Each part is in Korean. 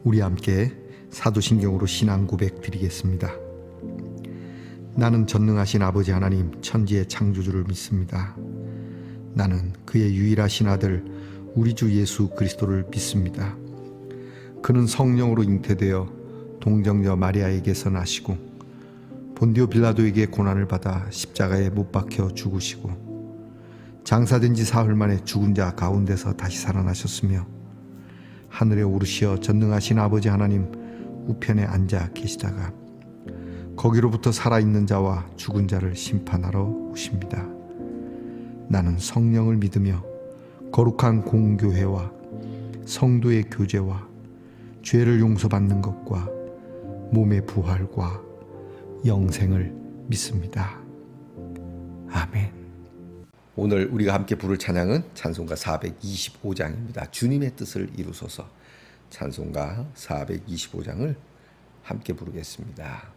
우리 함께 사도신경으로 신앙 고백 드리겠습니다. 나는 전능하신 아버지 하나님 천지의 창조주를 믿습니다. 나는 그의 유일하신 아들 우리 주 예수 그리스도를 믿습니다. 그는 성령으로 잉태되어 동정녀 마리아에게서 나시고 본디오 빌라도에게 고난을 받아 십자가에 못 박혀 죽으시고 장사된 지 사흘 만에 죽은 자 가운데서 다시 살아나셨으며 하늘에 오르시어 전능하신 아버지 하나님 우편에 앉아 계시다가 거기로부터 살아있는 자와 죽은 자를 심판하러 오십니다. 나는 성령을 믿으며 거룩한 공교회와 성도의 교제와 죄를 용서받는 것과 몸의 부활과 영생을 믿습니다. 아멘. 오늘 우리가 함께 부를 찬양은 찬송가 425장입니다. 주님의 뜻을 이루소서. 찬송가 425장을 함께 부르겠습니다.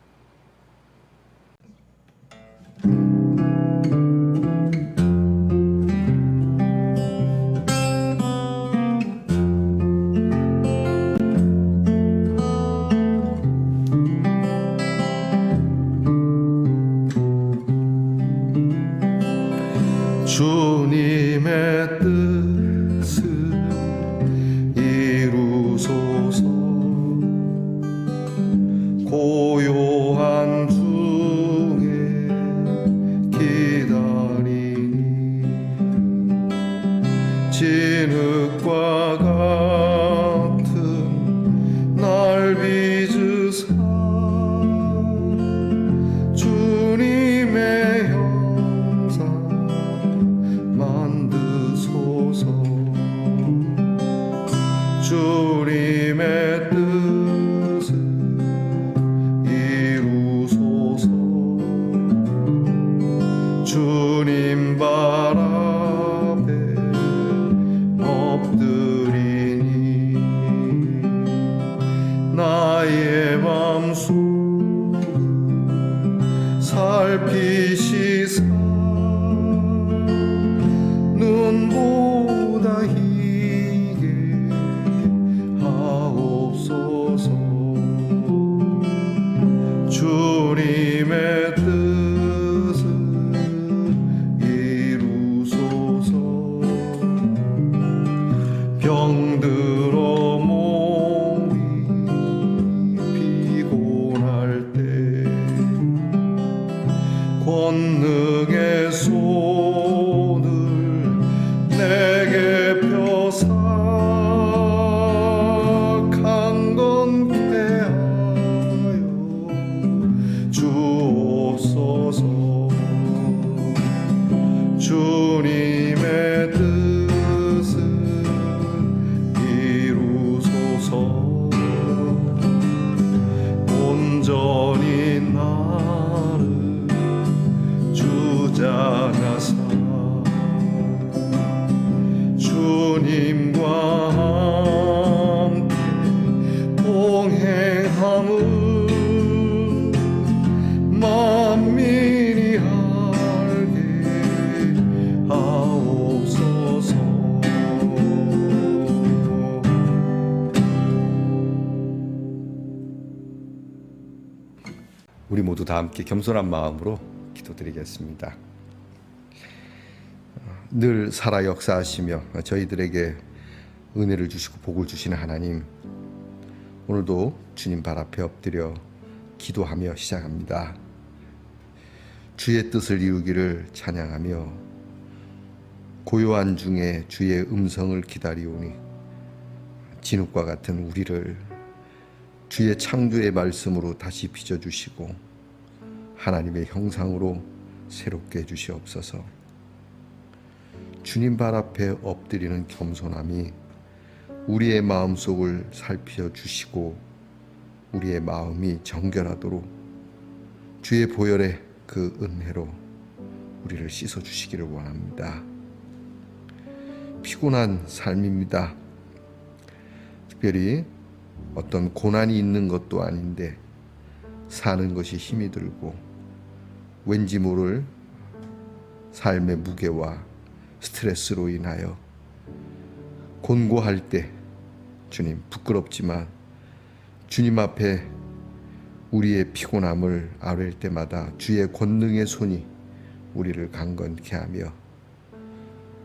주님의 뜻을 이루소서. 고요한 중에 기다리니 진흙과 같은 날 빚으사 주님의 형상 만드소서. 주님의 뜻을 이루소서. 주님 발 앞에 엎드리니 나의 맘속 살피시사 눈보다 희게 하옵소서. 주님의 뜻을 이루소서. 병들어 몸이 피곤할 때 권능의 손을 내게 펴사 강건케 하여 주옵소서. 주님의 뜻을 이루소서. 온전히 나를 주장하사 주님과 함께 동행함을 만민이 알게 하옵소서. 우리 모두 다 함께 겸손한 마음으로 기도드리겠습니다. 늘 살아 역사하시며 저희들에게 은혜를 주시고 복을 주시는 하나님, 오늘도 주님 발 앞에 엎드려 기도하며 시작합니다. 주의 뜻을 이루기를 찬양하며 고요한 중에 주의 음성을 기다리오니 진흙과 같은 우리를 주의 창조의 말씀으로 다시 빚어주시고 하나님의 형상으로 새롭게 해주시옵소서. 주님 발 앞에 엎드리는 겸손함이 우리의 마음속을 살피어 주시고 우리의 마음이 정결하도록 주의 보혈의 그 은혜로 우리를 씻어주시기를 원합니다. 피곤한 삶입니다. 특별히 어떤 고난이 있는 것도 아닌데 사는 것이 힘이 들고 왠지 모를 삶의 무게와 스트레스로 인하여 곤고할 때 주님 부끄럽지만 주님 앞에 우리의 피곤함을 아뢰일 때마다 주의 권능의 손이 우리를 강건케 하며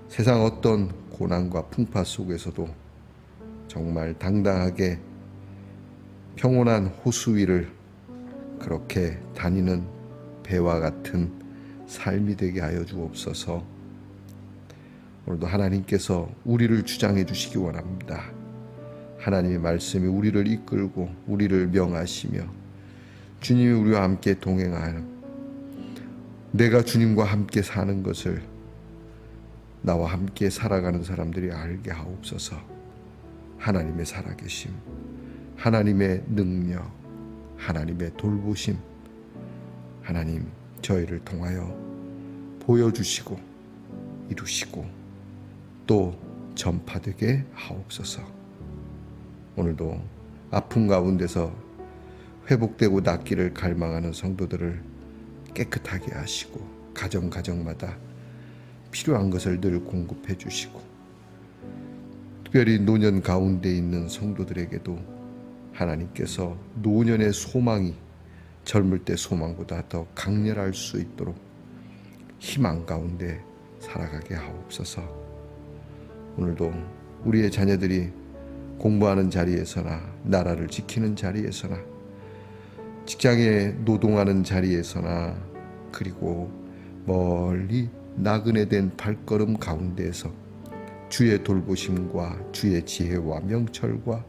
세상 어떤 고난과 풍파 속에서도 정말 당당하게 평온한 호수 위를 그렇게 다니는 배와 같은 삶이 되게 하여 주옵소서. 오늘도 하나님께서 우리를 주장해 주시기 원합니다. 하나님의 말씀이 우리를 이끌고 우리를 명하시며 주님이 우리와 함께 동행하는, 내가 주님과 함께 사는 것을 나와 함께 살아가는 사람들이 알게 하옵소서. 하나님의 살아계심, 하나님의 능력, 하나님의 돌보심, 하나님 저희를 통하여 보여주시고 이루시고 또 전파되게 하옵소서. 오늘도 아픔 가운데서 회복되고 낫기를 갈망하는 성도들을 깨끗하게 하시고 가정마다 필요한 것을 늘 공급해 주시고, 특별히 노년 가운데 있는 성도들에게도 하나님께서 노년의 소망이 젊을 때 소망보다 더 강렬할 수 있도록 희망 가운데 살아가게 하옵소서. 오늘도 우리의 자녀들이 공부하는 자리에서나 나라를 지키는 자리에서나 직장에 노동하는 자리에서나 그리고 멀리 나그네 된 발걸음 가운데에서 주의 돌보심과 주의 지혜와 명철과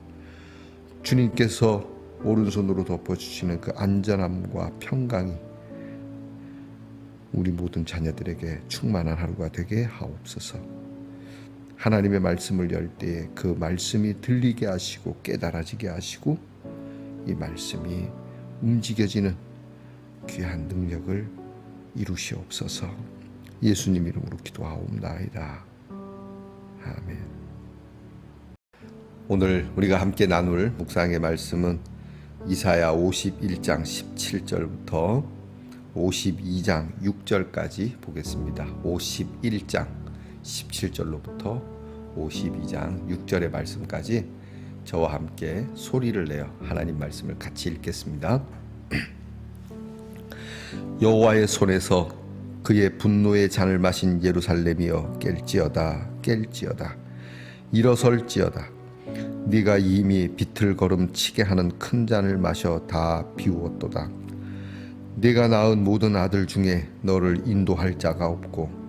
주님께서 오른손으로 덮어주시는 그 안전함과 평강이 우리 모든 자녀들에게 충만한 하루가 되게 하옵소서. 하나님의 말씀을 열 때에 그 말씀이 들리게 하시고 깨달아지게 하시고 이 말씀이 움직여지는 귀한 능력을 이루시옵소서. 예수님 이름으로 기도하옵나이다. 아멘. 오늘 우리가 함께 나눌 묵상의 말씀은 이사야 51장 17절부터 52장 6절까지 보겠습니다. 51장 17절로부터 52장 6절의 말씀까지 저와 함께 소리를 내어 하나님 말씀을 같이 읽겠습니다. 여호와의 손에서 그의 분노의 잔을 마신 예루살렘이여 깰지어다 일어설지어다. 네가 이미 비틀거름치게 하는 큰 잔을 마셔 다 비우었도다. 네가 낳은 모든 아들 중에 너를 인도할 자가 없고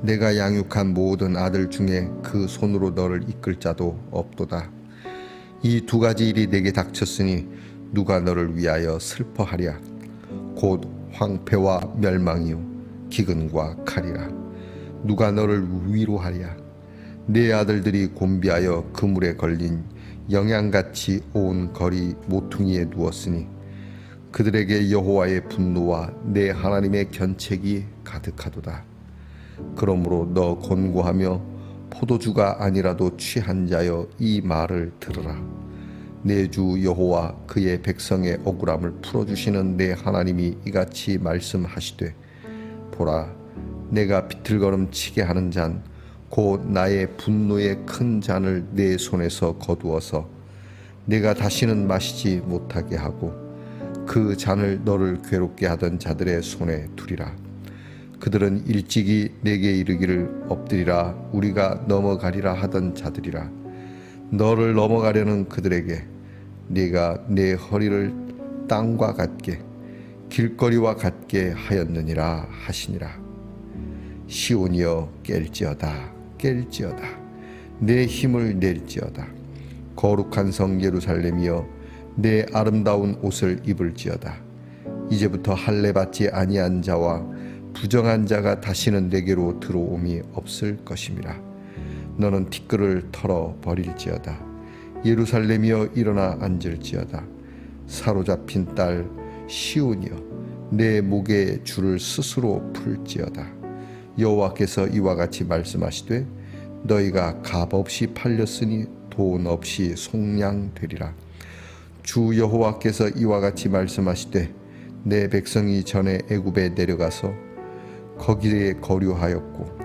내가 양육한 모든 아들 중에 그 손으로 너를 이끌 자도 없도다. 이 두 가지 일이 내게 닥쳤으니 누가 너를 위하여 슬퍼하랴. 곧 황폐와 멸망이요 기근과 칼이라. 누가 너를 위로하랴. 네 아들들이 곤비하여 그물에 걸린 영양같이 온 거리 모퉁이에 누웠으니 그들에게 여호와의 분노와 내 하나님의 견책이 가득하도다. 그러므로 너 곤고하며 포도주가 아니라도 취한 자여 이 말을 들으라. 내 주 여호와 그의 백성의 억울함을 풀어주시는 내 하나님이 이같이 말씀하시되, 보라, 내가 비틀거름치게 하는 잔 곧 나의 분노의 큰 잔을 내 손에서 거두어서 내가 다시는 마시지 못하게 하고 그 잔을 너를 괴롭게 하던 자들의 손에 두리라. 그들은 일찍이 내게 이르기를 엎드리라 우리가 넘어가리라 하던 자들이라. 너를 넘어가려는 그들에게 네가 내 허리를 땅과 같게 길거리와 같게 하였느니라 하시니라. 시온이여 깰지어다 내 힘을 낼지어다. 거룩한 성 예루살렘이여 내 아름다운 옷을 입을지어다. 이제부터 할례 받지 아니한 자와 부정한 자가 다시는 내게로 들어옴이 없을 것임이라. 너는 티끌을 털어 버릴지어다. 예루살렘이여 일어나 앉을지어다. 사로잡힌 딸 시온이여 내 목에 줄을 스스로 풀지어다. 여호와께서 이와 같이 말씀하시되, 너희가 값없이 팔렸으니 돈 없이 속량되리라. 주 여호와께서 이와 같이 말씀하시되, 내 백성이 전에 애굽에 내려가서 거기에 거류하였고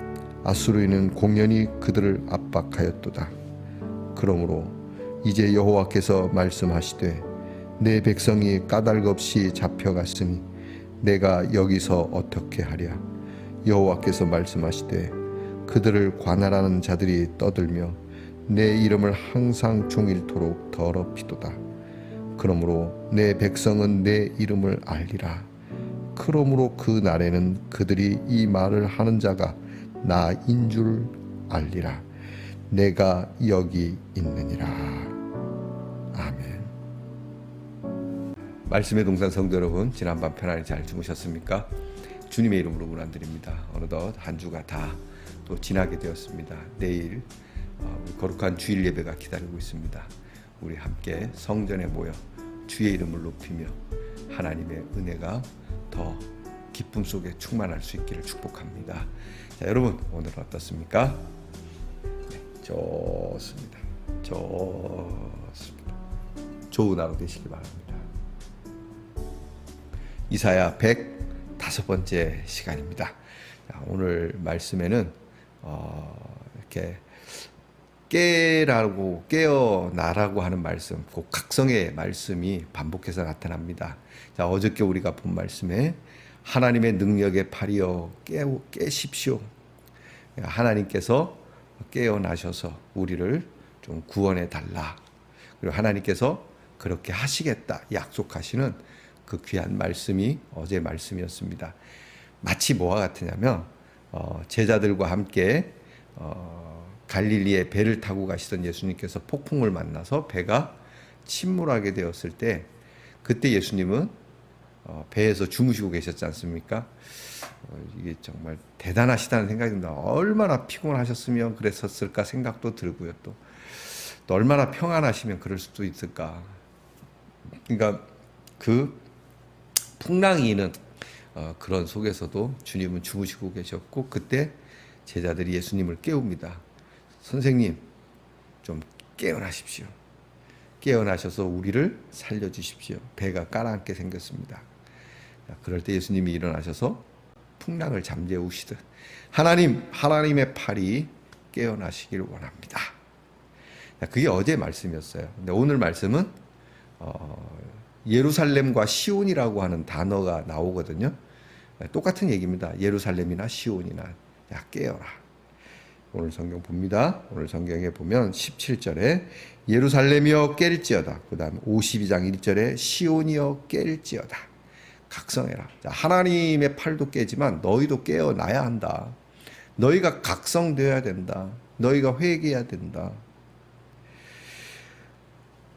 아수르인은 공연히 그들을 압박하였도다. 그러므로 이제 여호와께서 말씀하시되, 내 백성이 까닭 없이 잡혀갔으니 내가 여기서 어떻게 하랴. 여호와께서 말씀하시되 그들을 관할하는 자들이 떠들며 내 이름을 항상 종일토록 더럽히도다. 그러므로 내 백성은 내 이름을 알리라. 그러므로 그 날에는 그들이 이 말을 하는 자가 나인 줄 알리라. 내가 여기 있느니라. 아멘. 말씀의 동산 성도 여러분, 지난밤 편안히 잘 주무셨습니까? 주님의 이름으로 문안드립니다. 어느덧 한 주가 다 또 지나게 되었습니다. 내일 우리 거룩한 주일 예배가 기다리고 있습니다. 우리 함께 성전에 모여 주의 이름을 높이며 하나님의 은혜가 더 기쁨 속에 충만할 수 있기를 축복합니다. 자, 여러분 오늘은 어떻습니까? 네, 좋습니다. 좋은 하루 되시기 바랍니다. 이사야 105번째 시간입니다. 자, 오늘 말씀에는 이렇게 깨어나라고 하는 말씀, 그 각성의 말씀이 반복해서 나타납니다. 자, 어저께 우리가 본 말씀에 하나님의 능력의 팔이여 깨십시오. 하나님께서 깨어나셔서 우리를 좀 구원해 달라. 그리고 하나님께서 그렇게 하시겠다 약속하시는 그 귀한 말씀이 어제 말씀이었습니다. 마치 뭐와 같으냐면 제자들과 함께 갈릴리에 배를 타고 가시던 예수님께서 폭풍을 만나서 배가 침몰하게 되었을 때 그때 예수님은 배에서 주무시고 계셨지 않습니까? 이게 정말 대단하시다는 생각이 듭니다. 얼마나 피곤하셨으면 그랬었을까 생각도 들고요. 또 얼마나 평안하시면 그럴 수도 있을까. 그러니까 그 풍랑이 있는 그런 속에서도 주님은 주무시고 계셨고 그때 제자들이 예수님을 깨웁니다. 선생님, 좀 깨어나십시오. 깨어나셔서 우리를 살려주십시오. 배가 가라앉게 생겼습니다. 그럴 때 예수님이 일어나셔서 풍랑을 잠재우시듯 하나님의 팔이 깨어나시길 원합니다. 그게 어제 말씀이었어요. 근데 오늘 말씀은 예루살렘과 시온이라고 하는 단어가 나오거든요. 똑같은 얘기입니다. 예루살렘이나 시온이나 야 깨어라. 오늘 성경 봅니다. 오늘 성경에 보면 17절에 예루살렘이여 깰지어다. 그 다음 52장 1절에 시온이여 깰지어다. 각성해라. 자, 하나님의 팔도 깨지만 너희도 깨어나야 한다. 너희가 각성되어야 된다. 너희가 회개해야 된다.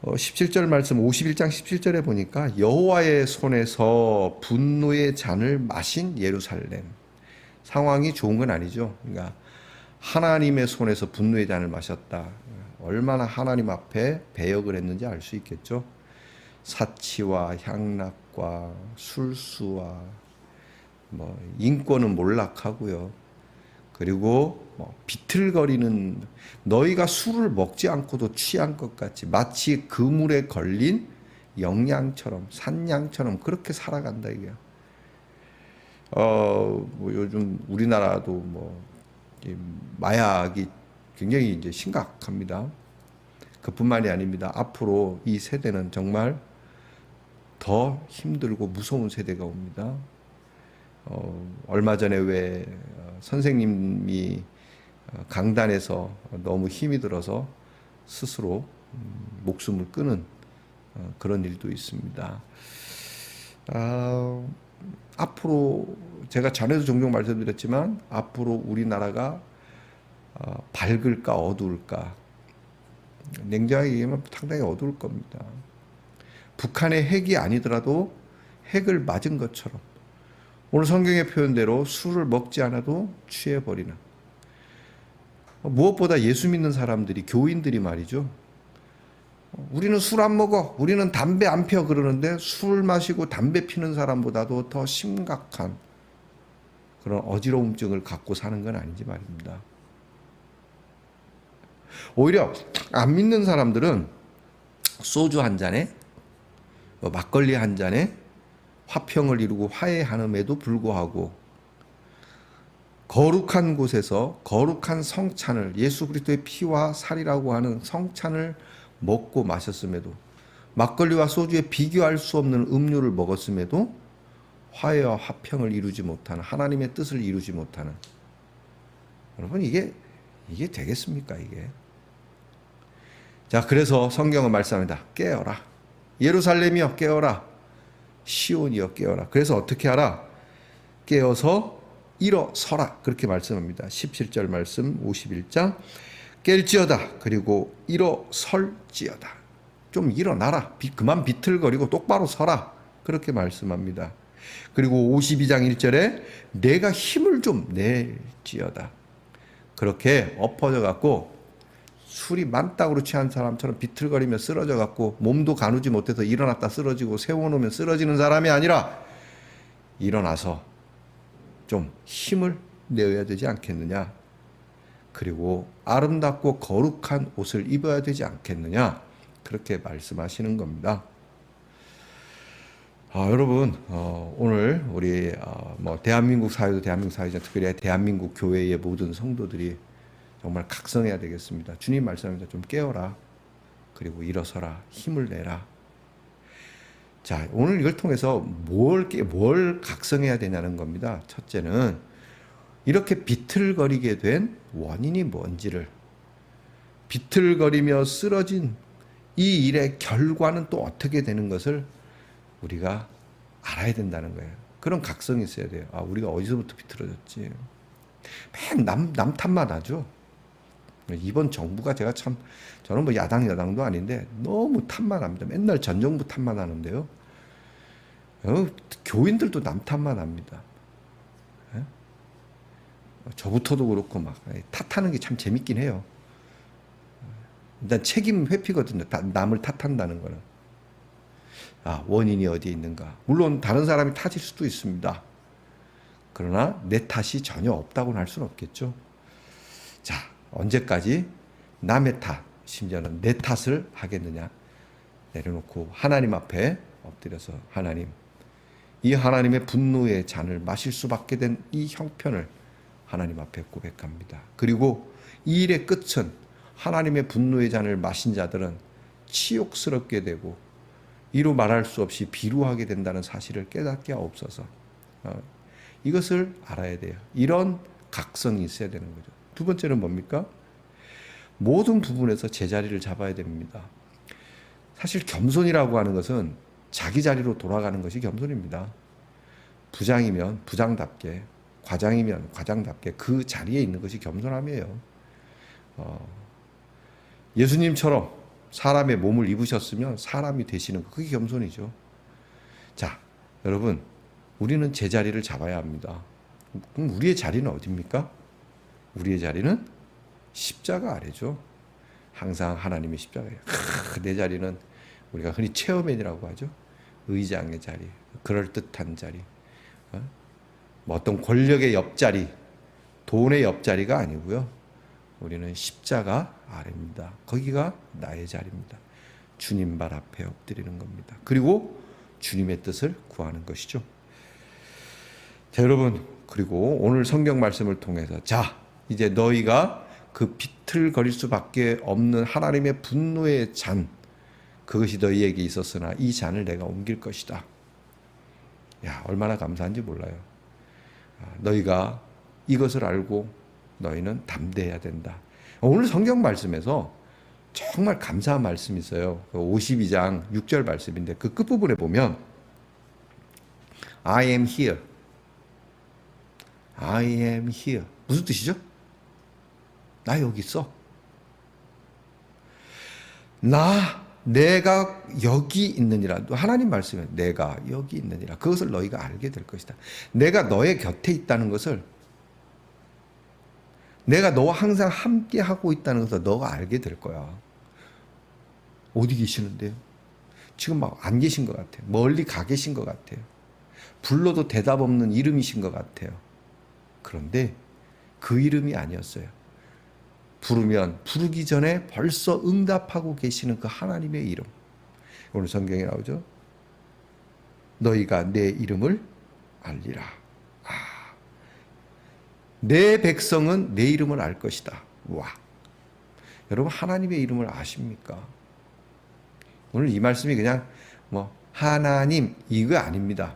17절 말씀 51장 17절에 보니까 여호와의 손에서 분노의 잔을 마신 예루살렘. 상황이 좋은 건 아니죠. 그러니까 하나님의 손에서 분노의 잔을 마셨다. 얼마나 하나님 앞에 배역을 했는지 알 수 있겠죠. 사치와 향락과 술수와 인권은 몰락하고요. 그리고 비틀거리는 너희가 술을 먹지 않고도 취한 것 같이 마치 그물에 걸린 영양처럼 산양처럼 그렇게 살아간다 이게. 요즘 우리나라도 마약이 굉장히 이제 심각합니다. 그뿐만이 아닙니다. 앞으로 이 세대는 정말 더 힘들고 무서운 세대가 옵니다. 얼마 전에 왜 선생님이 강단에서 너무 힘이 들어서 스스로 목숨을 끊은 그런 일도 있습니다. 앞으로 제가 전에도 종종 말씀드렸지만 앞으로 우리나라가 밝을까 어두울까 냉정하게 얘기하면 상당히 어두울 겁니다. 북한의 핵이 아니더라도 핵을 맞은 것처럼 오늘 성경의 표현대로 술을 먹지 않아도 취해버리는 무엇보다 예수 믿는 사람들이 교인들이 말이죠. 우리는 술 안 먹어. 우리는 담배 안 펴. 그러는데 술 마시고 담배 피는 사람보다도 더 심각한 그런 어지러움증을 갖고 사는 건 아닌지 말입니다. 오히려 안 믿는 사람들은 소주 한 잔에 막걸리 한 잔에 화평을 이루고 화해하는에도 불구하고 거룩한 곳에서 거룩한 성찬을 예수 그리스도의 피와 살이라고 하는 성찬을 먹고 마셨음에도 막걸리와 소주에 비교할 수 없는 음료를 먹었음에도 화해와 화평을 이루지 못하는, 하나님의 뜻을 이루지 못하는, 여러분 이게 되겠습니까 이게? 자, 그래서 성경은 말씀합니다. 깨어라. 예루살렘이여 깨어라. 시온이여 깨어라. 그래서 어떻게 하라? 깨어서 일어서라. 그렇게 말씀합니다. 17절 말씀 51장. 깰지어다. 그리고 일어설지어다. 좀 일어나라. 그만 비틀거리고 똑바로 서라. 그렇게 말씀합니다. 그리고 52장 1절에 내가 힘을 좀 낼지어다. 그렇게 엎어져 갖고 술이 만땅으로 취한 사람처럼 비틀거리며 쓰러져 갖고 몸도 가누지 못해서 일어났다 쓰러지고 세워놓으면 쓰러지는 사람이 아니라 일어나서 좀 힘을 내어야 되지 않겠느냐. 그리고 아름답고 거룩한 옷을 입어야 되지 않겠느냐. 그렇게 말씀하시는 겁니다. 여러분 오늘 우리 대한민국 사회도 대한민국 사회지만 특별히 대한민국 교회의 모든 성도들이 정말 각성해야 되겠습니다. 주님 말씀합니다. 좀 깨어라. 그리고 일어서라. 힘을 내라. 자, 오늘 이걸 통해서 뭘 각성해야 되냐는 겁니다. 첫째는 이렇게 비틀거리게 된 원인이 뭔지를, 비틀거리며 쓰러진 이 일의 결과는 또 어떻게 되는 것을 우리가 알아야 된다는 거예요. 그런 각성이 있어야 돼요. 우리가 어디서부터 비틀어졌지. 맨 남 탓만 하죠. 이번 정부가 저는 뭐 여당도 아닌데 너무 탓만 합니다. 맨날 전 정부 탓만 하는데요. 교인들도 남 탓만 합니다. 저부터도 그렇고 막 탓하는 게 참 재밌긴 해요. 일단 책임 회피거든요. 남을 탓한다는 거는. 원인이 어디에 있는가. 물론 다른 사람이 탓일 수도 있습니다. 그러나 내 탓이 전혀 없다고는 할 수는 없겠죠. 자, 언제까지 남의 탓, 심지어는 내 탓을 하겠느냐. 내려놓고 하나님 앞에 엎드려서 하나님, 이 하나님의 분노의 잔을 마실 수밖에 된 이 형편을 하나님 앞에 고백합니다. 그리고 이 일의 끝은 하나님의 분노의 잔을 마신 자들은 치욕스럽게 되고 이루 말할 수 없이 비루하게 된다는 사실을 깨닫게 하옵소서. 이것을 알아야 돼요. 이런 각성이 있어야 되는 거죠. 두 번째는 뭡니까? 모든 부분에서 제자리를 잡아야 됩니다. 사실 겸손이라고 하는 것은 자기 자리로 돌아가는 것이 겸손입니다. 부장이면 부장답게, 과장이면 과장답게 그 자리에 있는 것이 겸손함이에요. 예수님처럼 사람의 몸을 입으셨으면 사람이 되시는 것, 그게 겸손이죠. 자, 여러분, 우리는 제자리를 잡아야 합니다. 그럼 우리의 자리는 어디입니까? 우리의 자리는 십자가 아래죠. 항상 하나님의 십자가예요. 내 자리는 우리가 흔히 체어맨이라고 하죠. 의장의 자리, 그럴듯한 자리, 뭐 어떤 권력의 옆자리, 돈의 옆자리가 아니고요. 우리는 십자가 아래입니다. 거기가 나의 자리입니다. 주님 발 앞에 엎드리는 겁니다. 그리고 주님의 뜻을 구하는 것이죠. 자, 여러분, 그리고 오늘 성경 말씀을 통해서 이제 너희가 그 비틀거릴 수밖에 없는 하나님의 분노의 잔, 그것이 너희에게 있었으나 이 잔을 내가 옮길 것이다. 야, 얼마나 감사한지 몰라요. 너희가 이것을 알고 너희는 담대해야 된다. 오늘 성경 말씀에서 정말 감사한 말씀이 있어요. 52장 6절 말씀인데 그 끝부분에 보면 I am here. I am here. 무슨 뜻이죠? 나 여기 있어. 내가 여기 있느니라. 하나님 말씀에 내가 여기 있느니라. 그것을 너희가 알게 될 것이다. 내가 너의 곁에 있다는 것을, 내가 너와 항상 함께 하고 있다는 것을 너가 알게 될 거야. 어디 계시는데요? 지금 막 안 계신 것 같아요. 멀리 가 계신 것 같아요. 불러도 대답 없는 이름이신 것 같아요. 그런데 그 이름이 아니었어요. 부르면 부르기 전에 벌써 응답하고 계시는 그 하나님의 이름. 오늘 성경에 나오죠. 너희가 내 이름을 알리라. 내 백성은 내 이름을 알 것이다. 와, 여러분 하나님의 이름을 아십니까? 오늘 이 말씀이 그냥 뭐 하나님 이거 아닙니다.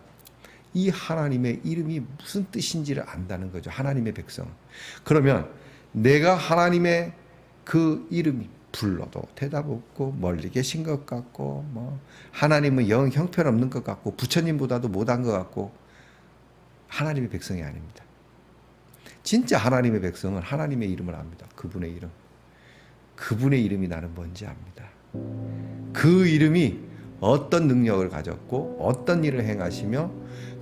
이 하나님의 이름이 무슨 뜻인지를 안다는 거죠. 하나님의 백성. 그러면 내가 하나님의 그 이름이 불러도 대답 없고 멀리 계신 것 같고 뭐 하나님은 영 형편없는 것 같고 부처님보다도 못한 것 같고 하나님의 백성이 아닙니다. 진짜 하나님의 백성은 하나님의 이름을 압니다. 그분의 이름. 그분의 이름이 나는 뭔지 압니다. 그 이름이 어떤 능력을 가졌고 어떤 일을 행하시며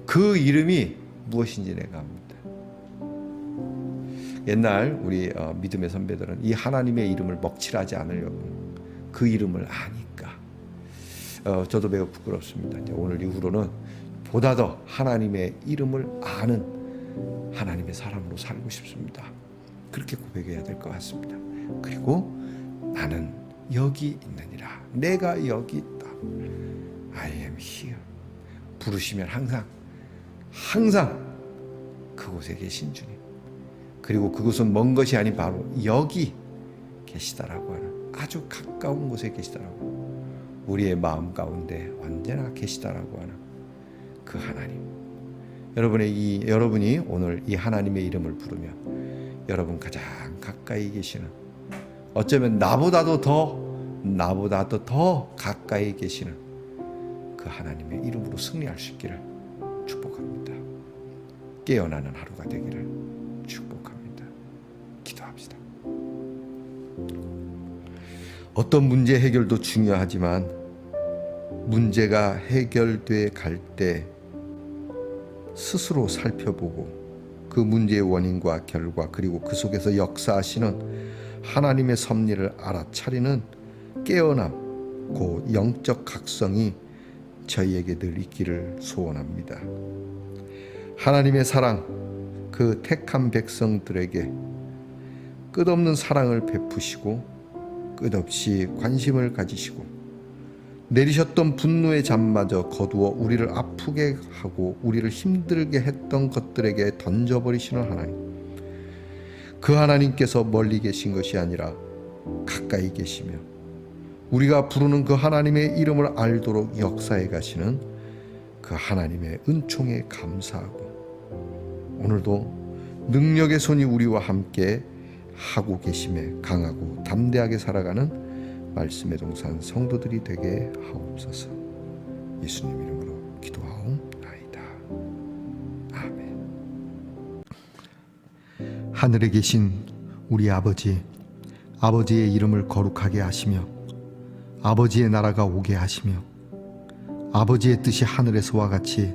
그 이름이 무엇인지 내가 압니다. 옛날 우리 믿음의 선배들은 이 하나님의 이름을 먹칠하지 않으려고 그 이름을 아니까 저도 매우 부끄럽습니다. 이제 오늘 이후로는 보다 더 하나님의 이름을 아는 하나님의 사람으로 살고 싶습니다. 그렇게 고백해야 될 것 같습니다. 그리고 나는 여기 있느니라. 내가 여기 있다. I am here. 부르시면 항상 그곳에 계신 주님. 그리고 그곳은 먼 것이 아닌 바로 여기 계시다라고 하는 아주 가까운 곳에 계시다라고 우리의 마음 가운데 언제나 계시다라고 하는 그 하나님. 여러분이 오늘 이 하나님의 이름을 부르면 여러분 가장 가까이 계시는 어쩌면 나보다도 더 가까이 계시는 그 하나님의 이름으로 승리할 수 있기를 축복합니다. 깨어나는 하루가 되기를 축복합니다. 기도합시다. 어떤 문제 해결도 중요하지만 문제가 해결돼 갈 때 스스로 살펴보고 그 문제의 원인과 결과 그리고 그 속에서 역사하시는 하나님의 섭리를 알아차리는 깨어남, 그 영적 각성이 저희에게 늘 있기를 소원합니다. 하나님의 사랑, 그 택한 백성들에게 끝없는 사랑을 베푸시고 끝없이 관심을 가지시고 내리셨던 분노의 잠마저 거두어 우리를 아프게 하고 우리를 힘들게 했던 것들에게 던져버리시는 하나님. 그 하나님께서 멀리 계신 것이 아니라 가까이 계시며 우리가 부르는 그 하나님의 이름을 알도록 역사해 가시는 그 하나님의 은총에 감사하고 오늘도 능력의 손이 우리와 함께 하고 계심에 강하고 담대하게 살아가는 말씀의 동산 성도들이 되게 하옵소서. 예수님 이름으로 기도하옵나이다. 아멘. 하늘에 계신 우리 아버지, 아버지의 이름을 거룩하게 하시며 아버지의 나라가 오게 하시며 아버지의 뜻이 하늘에서와 같이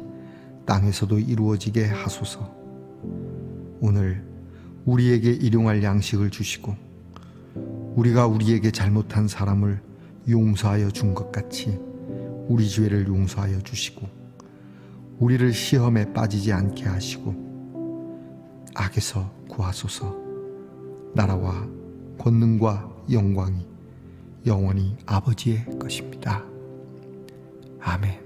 땅에서도 이루어지게 하소서. 오늘 우리에게 일용할 양식을 주시고 우리가 우리에게 잘못한 사람을 용서하여 준 것 같이 우리 죄를 용서하여 주시고 우리를 시험에 빠지지 않게 하시고 악에서 구하소서. 나라와 권능과 영광이 영원히 아버지의 것입니다. 아멘.